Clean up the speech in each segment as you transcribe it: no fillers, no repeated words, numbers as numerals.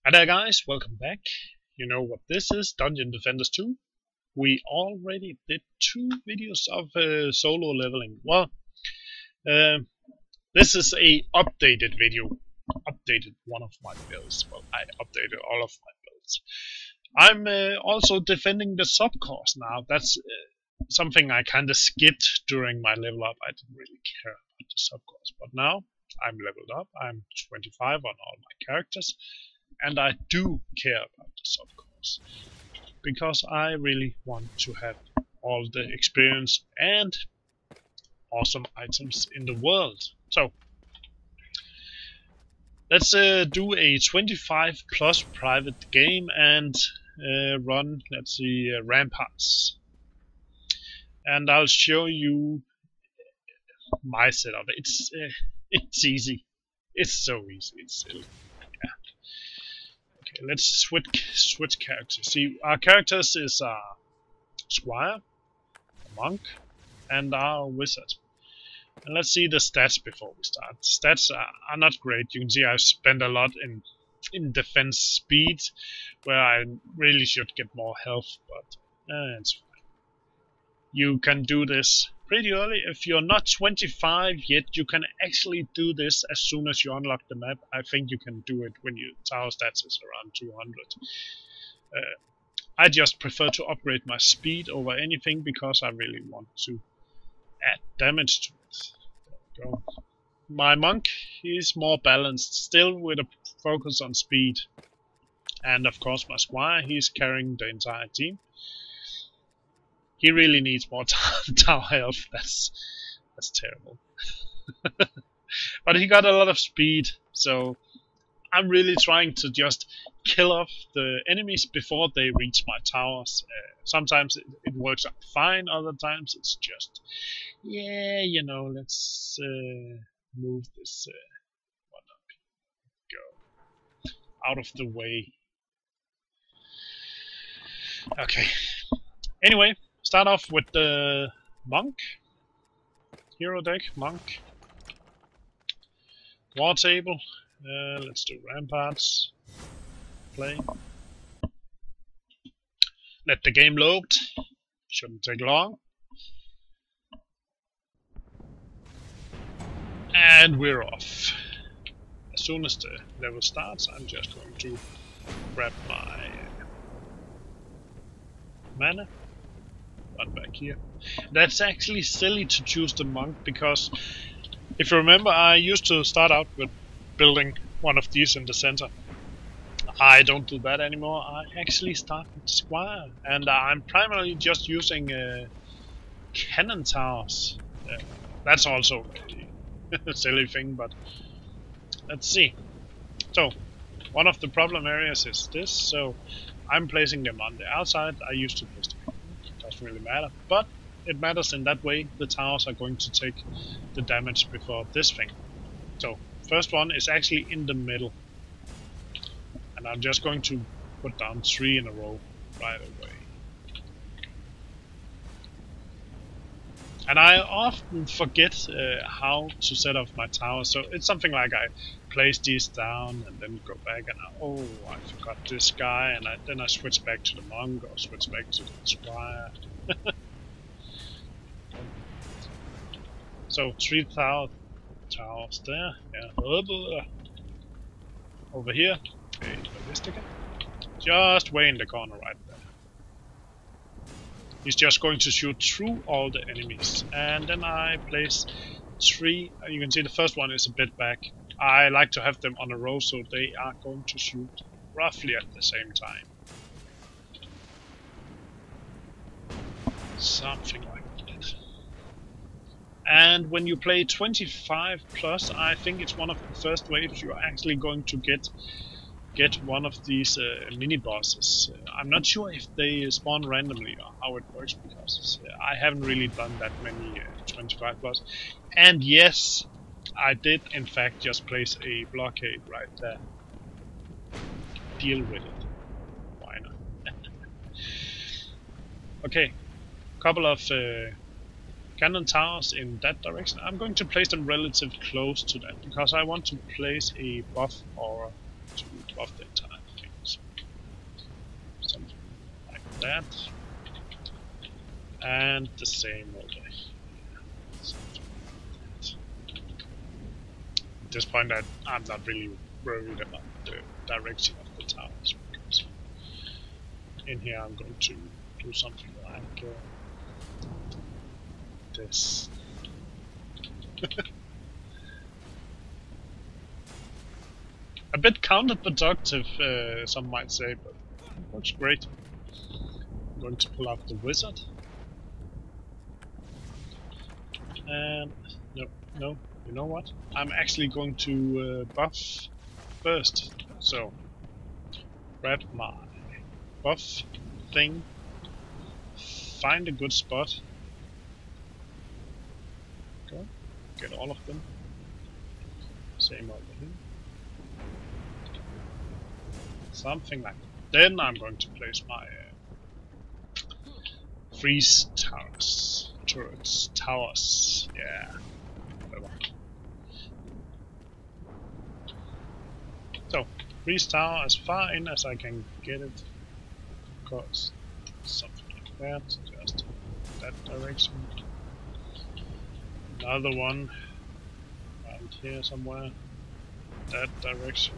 Hi there guys, welcome back. You know what this is, Dungeon Defenders 2. We already did 2 videos of solo leveling. Well, this is a updated video. Updated one of my builds. Well, I updated all of my builds. I'm also defending the sub-course now. That's something I kinda skipped during my level up. I didn't really care about the sub-course, but now I'm leveled up. I'm 25 on all my characters. And I do care about the sub-course because I really want to have all the experience and awesome items in the world. So let's do a 25 plus private game and run, let's see, Ramparts. And I'll show you my setup. It's easy. It's so easy. It's silly. Let's switch characters. See, our characters is a squire, a monk, and our wizard. And let's see the stats before we start. Stats are not great. You can see I spent a lot in defense speed, where I really should get more health, but it's fine. You can do this pretty early. If you're not 25 yet, you can actually do this as soon as you unlock the map. I think you can do it when your tower stats is around 200. I just prefer to upgrade my speed over anything because I really want to add damage to it. There we go. My monk is more balanced, still with a focus on speed. And of course my squire, he's carrying the entire team. He really needs more tower health. That's terrible. But he got a lot of speed, so I'm really trying to just kill off the enemies before they reach my towers. Sometimes it works out fine, other times it's just, yeah, you know, let's move this one up. Go out of the way. Okay. Anyway. Start off with the monk, hero deck, monk, war table. Let's do ramparts, play. Let the game load. Shouldn't take long. And we're off. As soon as the level starts, I'm just going to grab my mana. One back here. That's actually silly to choose the monk because if you remember, I used to start out with building one of these in the center. I don't do that anymore. I actually start with squire, and I'm primarily just using cannon towers. That's also a silly thing, but let's see. So one of the problem areas is this, so I'm placing them on the outside. I used to place them. Doesn't really matter, but it matters in that way. The towers are going to take the damage before this thing. So first one is actually in the middle, and I'm just going to put down 3 in a row right away. And I often forget how to set up my tower, so it's something like I place these down and then go back and I forgot this guy, and then I switch back to the monk or switch back to the squire. So 3 towers there, yeah. Over here, a ballistica, just way in the corner right there. He's just going to shoot through all the enemies, and then I place 3. You can see the first one is a bit back. I like to have them on a row so they are going to shoot roughly at the same time. Something like that. And when you play 25 plus, I think it's one of the first waves you're actually going to get one of these mini bosses. I'm not sure if they spawn randomly or how it works because I haven't really done that many 25 plus. And yes, I did in fact just place a blockade right there. Deal with it. Why not? Okay, couple of cannon towers in that direction. I'm going to place them relatively close to that because I want to place a buff aura to buff the entire thing. that. And the same over here. At this point I'm not really worried about the direction of the towers, because in here I'm going to do something like this. A bit counterproductive, some might say, but it works great. I'm going to pull out the wizard. And no, you know what? I'm actually going to buff first. So, grab my buff thing, find a good spot, go, get all of them. Same over here. Something like that. Then I'm going to place my freeze towers. Turrets. Towers. Yeah. Whatever. So, freeze tower as far in as I can get it. Of course. Something like that. Just that direction. Another one. Around here somewhere. That direction.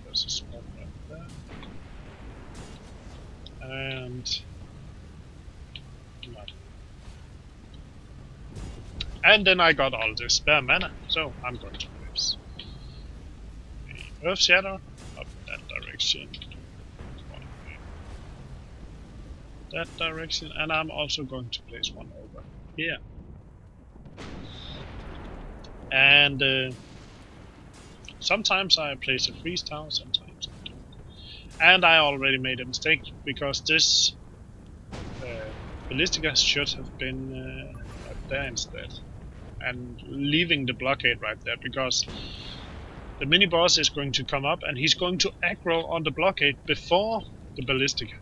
There's a spot right there. And then I got all this spare mana, so I'm going to place the Earth Shadow up that direction, that direction, and I'm also going to place one over here. And sometimes I place a freeze tower, sometimes I don't. And I already made a mistake, because this Ballistica should have been up there instead. And leaving the blockade right there, because the mini boss is going to come up and he's going to aggro on the blockade before the Ballistica.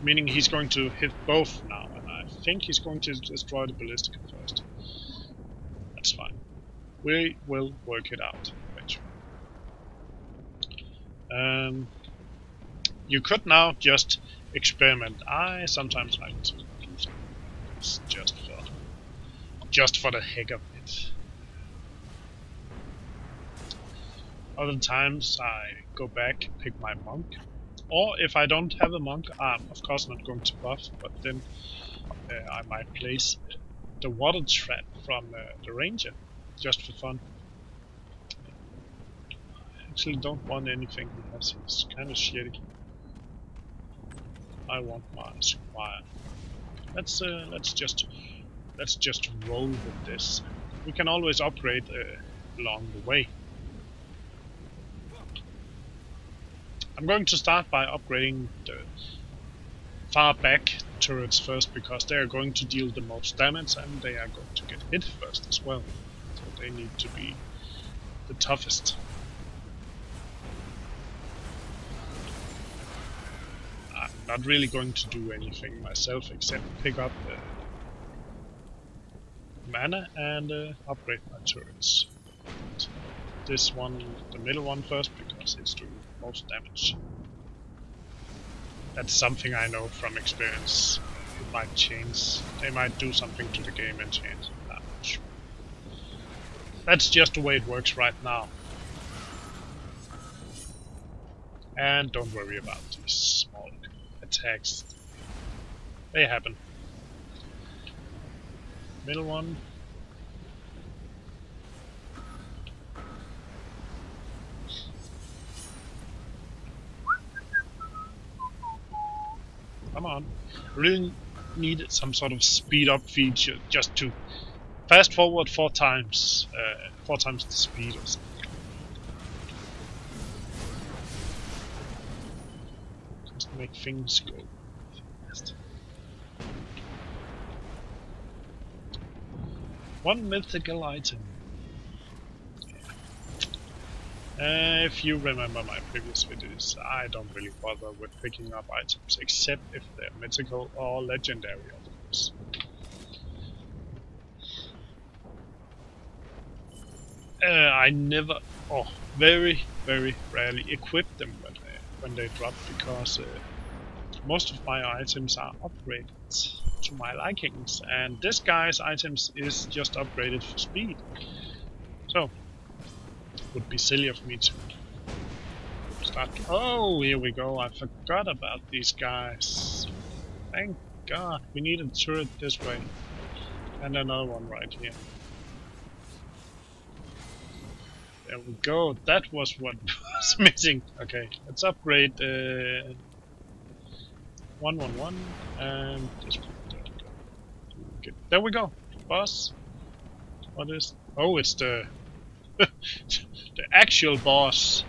Meaning he's going to hit both now, and I think he's going to destroy the Ballistica first. That's fine. We will work it out eventually. You could now just experiment. I sometimes like to do something like this just for the heck of it. Other times I go back and pick my monk. Or if I don't have a monk, I'm of course not going to buff, but then I might place the water trap from the ranger, just for fun. I actually don't want anything because it's kind of shitty. I want my squire. Let's just roll with this. We can always upgrade along the way. I'm going to start by upgrading the far back turrets first, because they are going to deal the most damage and they are going to get hit first as well. So they need to be the toughest. I'm not really going to do anything myself except pick up mana and upgrade my turrets. This one, the middle one first, because it's doing most damage. That's something I know from experience. It might change. They might do something to the game and change. I'm not sure. That's just the way it works right now. And don't worry about these small attacks. They happen. Middle one. Come on. I really needed some sort of speed up feature just to fast forward 4 times the speed or something. Just make things go fast. One mythical item. If you remember my previous videos, I don't really bother with picking up items, except if they're mythical or legendary, of course. I never, or very, very rarely equip them when they when they drop, because most of my items are upgraded to my likings, and this guy's items is just upgraded for speed. So it would be silly of me to start. Oh, here we go. I forgot about these guys. Thank God. We need a turret this way, and another one right here. There we go. That was what was missing. Okay, let's upgrade 111 and this one. There we go. Boss. What is? Oh, it's the the actual boss.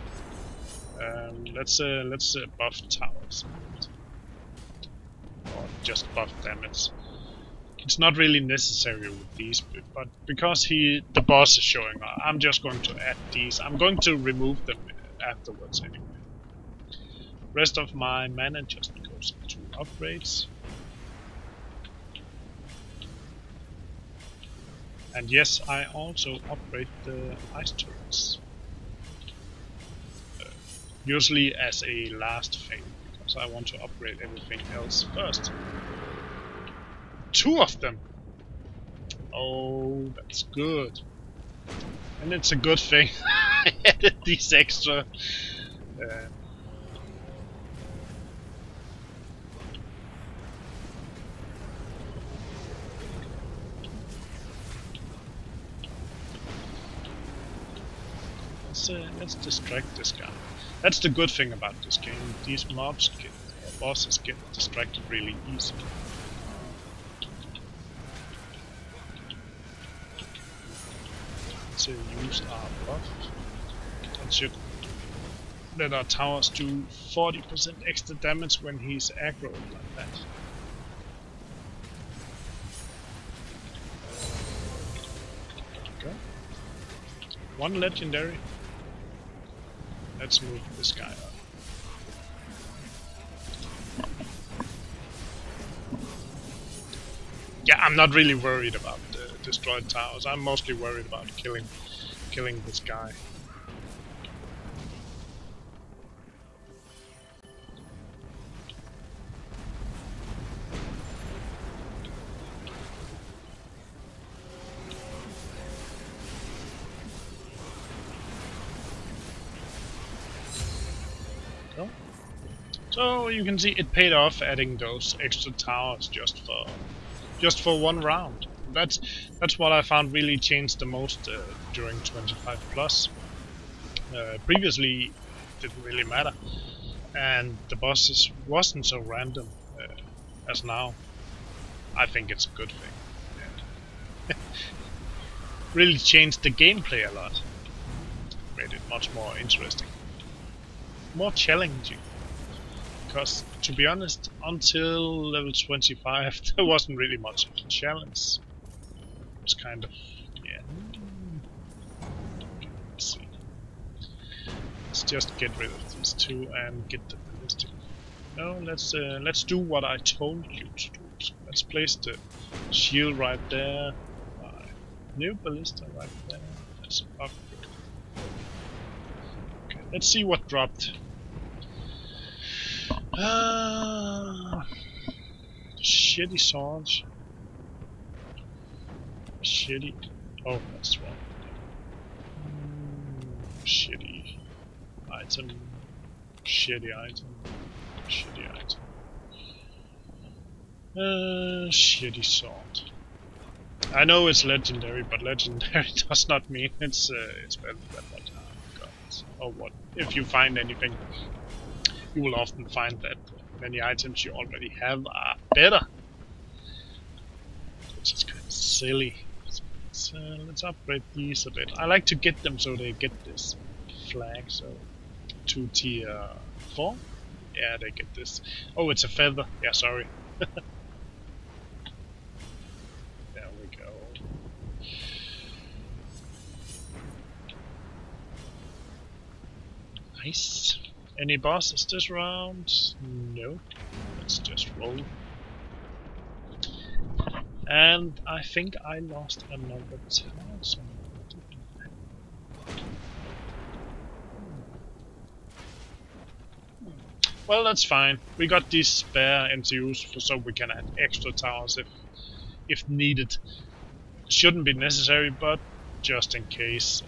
Let's buff towers or just buff damage. It's not really necessary with these, but because the boss is showing, I'm just going to add these. I'm going to remove them afterwards anyway. Rest of my mana just goes into upgrades. And yes, I also upgrade the ice turrets. Usually as a last thing, because I want to upgrade everything else first. 2 of them! Oh, that's good. And it's a good thing I added these extra. Let's distract this guy. That's the good thing about this game. These mobs bosses get distracted really easy. Let's use our buff. That should let our towers do 40% extra damage when he's aggroed like that. There we go. 1 legendary. Let's move this guy up. Yeah, I'm not really worried about the destroyed towers. I'm mostly worried about killing this guy. So you can see it paid off adding those extra towers just for 1 round. That's what I found really changed the most during 25+. Previously, it didn't really matter, and the bosses wasn't so random as now. I think it's a good thing. Yeah. Really changed the gameplay a lot. Made it much more interesting, more challenging. Because, to be honest, until level 25 there wasn't really much of a challenge. It was kind of, yeah. Okay, let's see. Let's just get rid of these 2 and get the ballistic. No, let's do what I told you to do. So let's place the shield right there. New ballista right there. Let's upgrade. Okay, let's see what dropped. Shitty swords. Shitty. Oh, that's wrong. Shitty item. Shitty item. Shitty item. Shitty sword. I know it's legendary, but legendary does not mean it's better than what I got. Or what? If you find anything, you will often find that many items you already have are better. Which is kind of silly. So let's upgrade these a bit. I like to get them so they get this flag, so to tier 4. Yeah, they get this. Oh, it's a feather. Yeah, sorry. There we go. Nice. Any bosses this round? No. Let's just roll. And I think I lost another tower somewhere. Well, that's fine. We got these spare MCUs so we can add extra towers if needed. Shouldn't be necessary, but just in case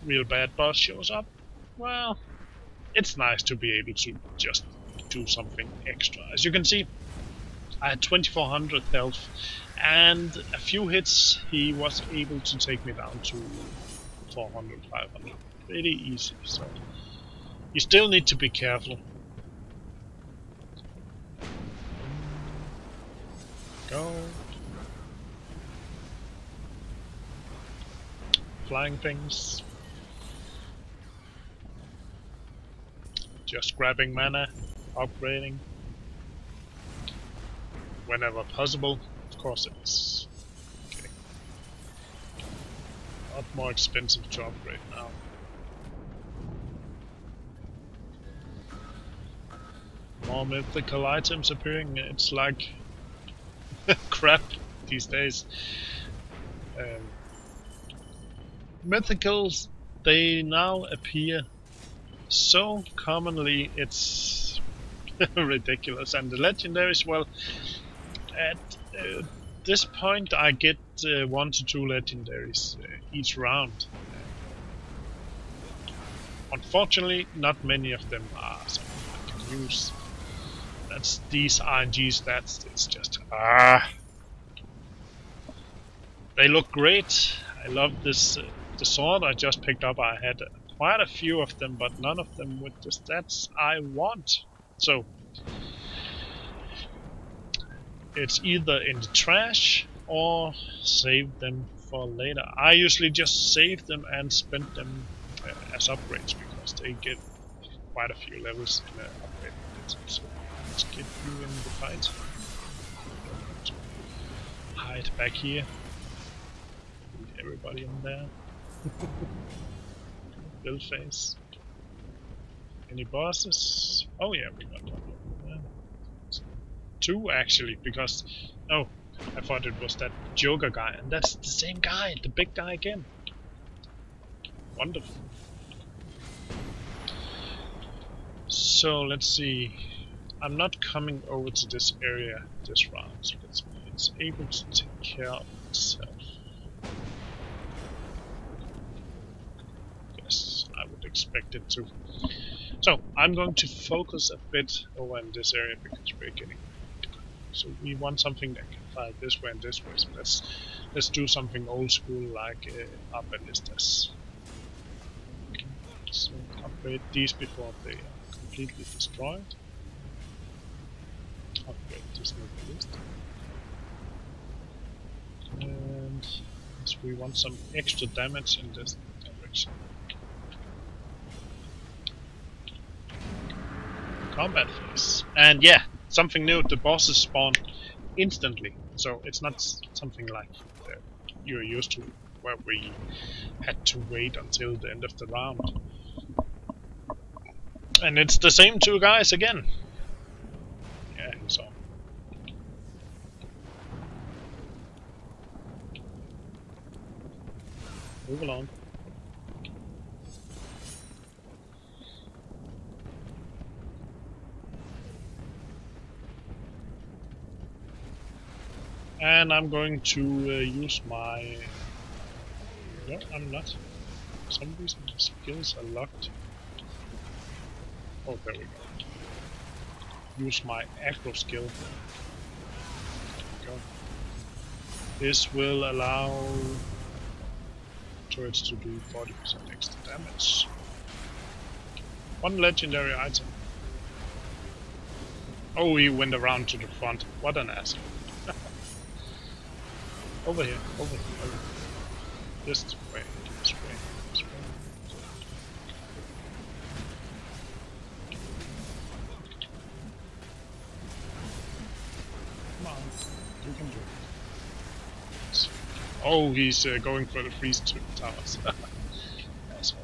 real bad boss shows up, well, it's nice to be able to just do something extra. As you can see, I had 2400 health, and a few hits he was able to take me down to 400, 500. Pretty easy, so you still need to be careful. Go. Flying things. Just grabbing mana, upgrading. Whenever possible, of course it's okay. A lot more expensive to upgrade now. More mythical items appearing, it's like crap these days. Mythicals, they now appear so commonly, it's ridiculous. And the legendaries, well, at this point I get 1 to 2 legendaries each round. Unfortunately, not many of them are something I can use. That's these RNG stats, it's just they look great. I love this the sword I just picked up. I had quite a few of them, but none of them with the stats I want. So it's either in the trash or save them for later. I usually just save them and spend them as upgrades because they get quite a few levels in the upgrade. So let's get you in the fight. Hide back here. Leave everybody in there. Build phase. Any bosses? Oh yeah, we got one. Yeah. 2 actually, because oh, I thought it was that Joker guy, and that's the same guy, the big guy again. Wonderful. So let's see. I'm not coming over to this area this round, so it's able to take care of itself. Yes, I would expect it to. So I'm going to focus a bit over in this area because we're getting. So we want something that can fly this way and this way. So let's do something old school like Arballistas. Okay. So upgrade these before they are completely destroyed. Upgrade this Novelist. And yes, we want some extra damage in this direction. Combat phase. And yeah, something new, the bosses spawn instantly. So it's not something like you're used to, where we had to wait until the end of the round. And it's the same 2 guys again. Yeah, he's on. Move along. And I'm going to use my... No, I'm not. For some reason my skills are locked. Oh, there we go. Use my aggro skill. There we go. This will allow turrets to do 40% extra damage. 1 legendary item. Oh, he went around to the front. What an asshole. Over here, over here, over here. This way, this way, this way. Come on, you can do it. Oh, he's going for the freeze towers. Asshole.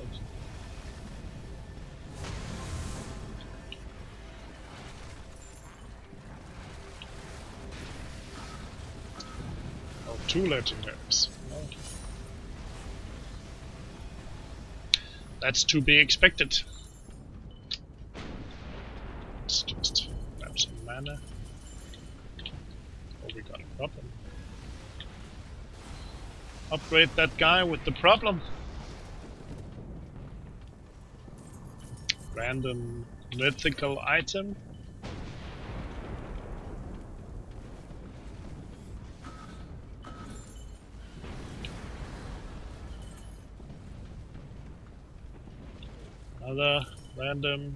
Oh, 2 legendaries. Oh. That's to be expected. Let's kinda. Oh, we got a problem. Upgrade that guy with the problem. Random mythical item. Another random.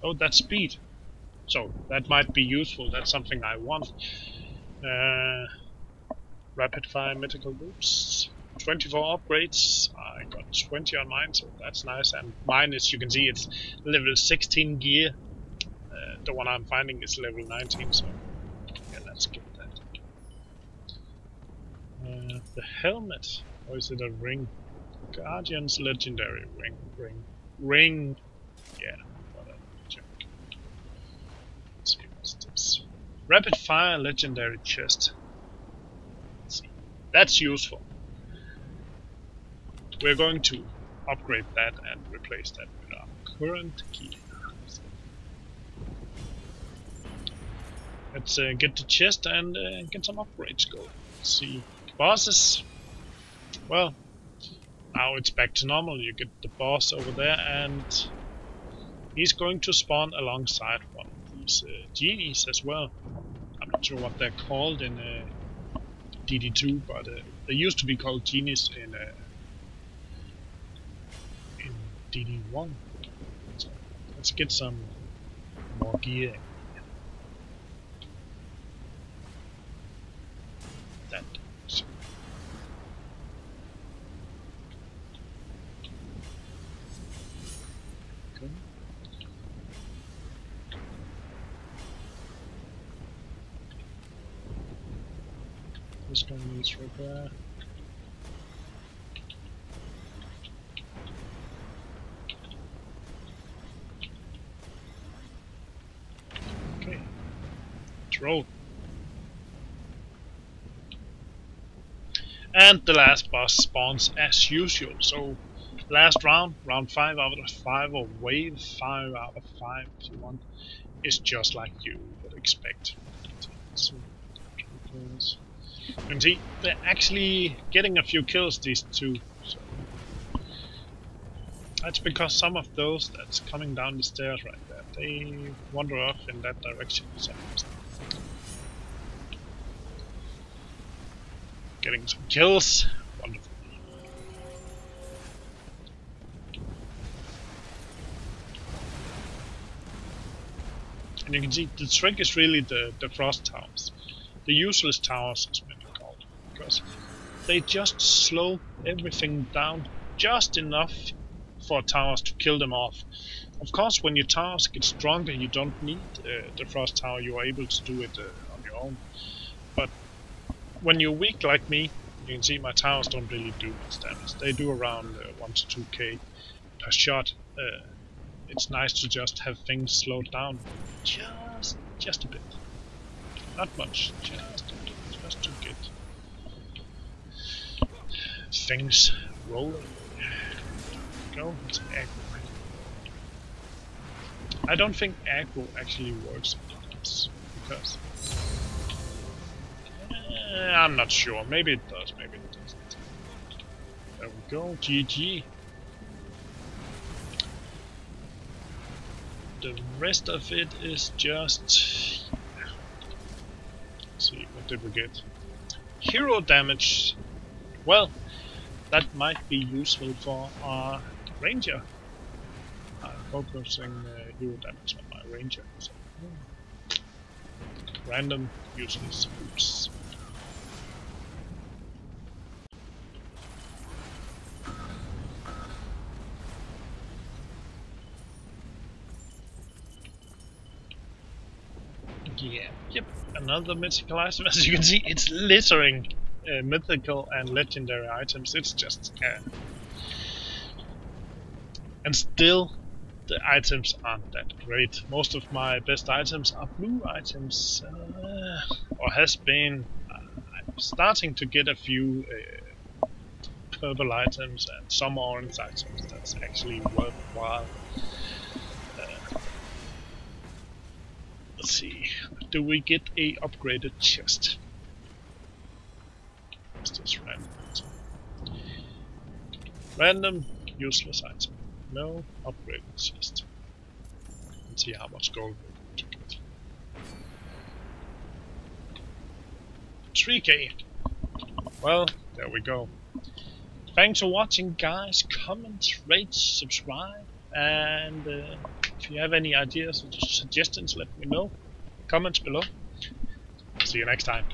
Oh, that's speed. So that might be useful. That's something I want. Rapid fire mythical boots. 24 upgrades. I got 20 on mine, so that's nice. And mine is, you can see, it's level 16 gear. The one I'm finding is level 19, so yeah, let's get that. The helmet. Or is it a ring? Guardian's legendary ring. Ring. Yeah, whatever. Check. Let's see what's this. Rapid fire legendary chest. Let's see. That's useful. We're going to upgrade that and replace that with our current key. Let's get the chest and get some upgrades going. Let's see. Bosses. Well, now it's back to normal. You get the boss over there, and he's going to spawn alongside one of these genies as well. I'm not sure what they're called in DD2, but they used to be called genies in DD1. So let's get some more gear. That. Okay. This one needs repair. Okay. Let's roll. And the last boss spawns as usual. So last round, round 5 out of 5, or wave 5 out of 5 if you want, is just like you would expect. So, you can see they're actually getting a few kills, these two. So that's because some of those that's coming down the stairs right there, they wander off in that direction. So getting some kills. Wonderful. And you can see the trick is really the frost towers. The useless towers, as many are called, because they just slow everything down just enough for towers to kill them off. Of course, when your towers get stronger, you don't need the frost tower. You are able to do it on your own. But when you're weak like me, you can see my towers don't really do much damage. They do around 1 to 2k per shot. It's nice to just have things slowed down just a bit. Not much, just to get things rolling. Go, it's aggro. I don't think aggro actually works sometimes, because I'm not sure. Maybe it does, maybe it doesn't. There we go, GG. The rest of it is just... Let's see, what did we get? Hero damage. Well, that might be useful for our ranger. I'm focusing hero damage on my ranger. So, random useless boots. Yeah, yep, another mythical item. As you can see, it's littering mythical and legendary items. It's just... and still, the items aren't that great. Most of my best items are blue items, or has been. I'm starting to get a few purple items and some orange items that's actually worthwhile. Let's see. Do we get a upgraded chest? What's this random item? Random useless item. No upgraded chest. Let's see how much gold we're going to get. 3k. Well, there we go. Thanks for watching, guys. Comment, rate, subscribe, and if you have any ideas or suggestions, let me know. Comments below. See you next time.